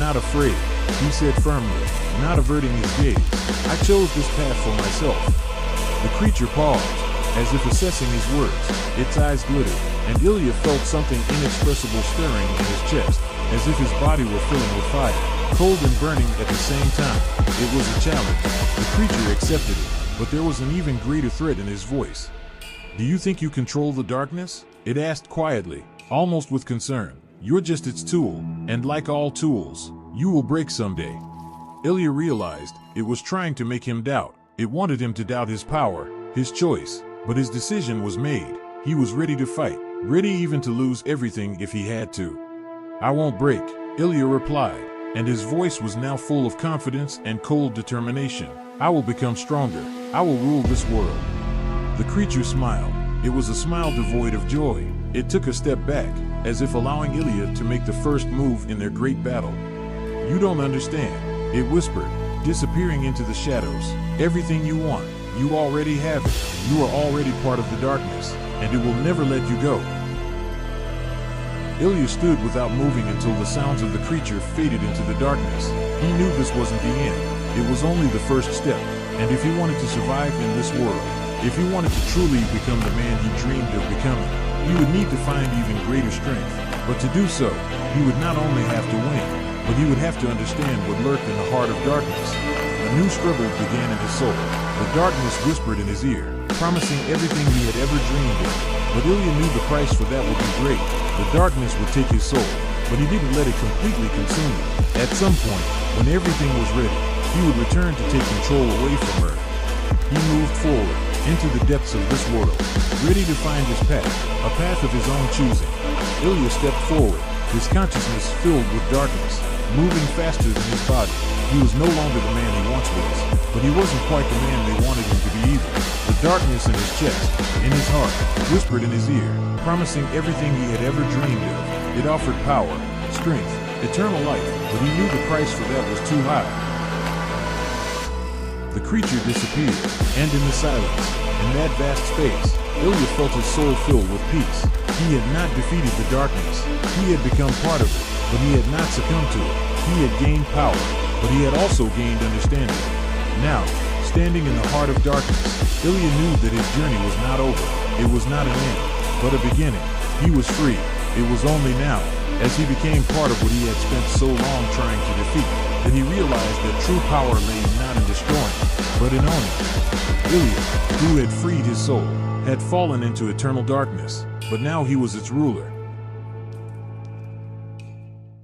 not afraid," he said firmly, not averting his gaze. "I chose this path for myself." The creature paused, as if assessing his words. Its eyes glittered, and Ilya felt something inexpressible stirring in his chest, as if his body were filling with fire, cold and burning at the same time. It was a challenge. The creature accepted it, but there was an even greater threat in his voice. "Do you think you control the darkness?" it asked quietly, almost with concern. "You're just its tool, and like all tools, you will break someday." Ilya realized it was trying to make him doubt. It wanted him to doubt his power, his choice, but his decision was made. He was ready to fight, ready even to lose everything if he had to. "I won't break," Ilya replied, and his voice was now full of confidence and cold determination. "I will become stronger. I will rule this world." The creature smiled. It was a smile devoid of joy. It took a step back, as if allowing Ilya to make the first move in their great battle. "You don't understand," it whispered, disappearing into the shadows. "Everything you want, you already have it. You are already part of the darkness, and it will never let you go." Ilya stood without moving until the sounds of the creature faded into the darkness. He knew this wasn't the end. It was only the first step, and if he wanted to survive in this world, if he wanted to truly become the man he dreamed of becoming, he would need to find even greater strength. But to do so, he would not only have to win, but he would have to understand what lurked in the heart of darkness. A new struggle began in his soul. The darkness whispered in his ear, promising everything he had ever dreamed of. But Ilya knew the price for that would be great. The darkness would take his soul, but he didn't let it completely consume him. At some point, when everything was ready, he would return to take control away from Earth. He moved forward, into the depths of this world, ready to find his path, a path of his own choosing. Ilya stepped forward, his consciousness filled with darkness, moving faster than his body. He was no longer the man he once was, but he wasn't quite the man they wanted him to be either. The darkness in his chest, in his heart, whispered in his ear, promising everything he had ever dreamed of. It offered power, strength, eternal life, but he knew the price for that was too high. The creature disappeared, and in the silence, in that vast space, Ilya felt his soul filled with peace. He had not defeated the darkness. He had become part of it, but he had not succumbed to it. He had gained power, but he had also gained understanding. Now, standing in the heart of darkness, Ilya knew that his journey was not over. It was not an end, but a beginning. He was free. It was only now, as he became part of what he had spent so long trying to defeat, that he realized that true power lay not in destroying, but in owning. Ilya, who had freed his soul, had fallen into eternal darkness, but now he was its ruler.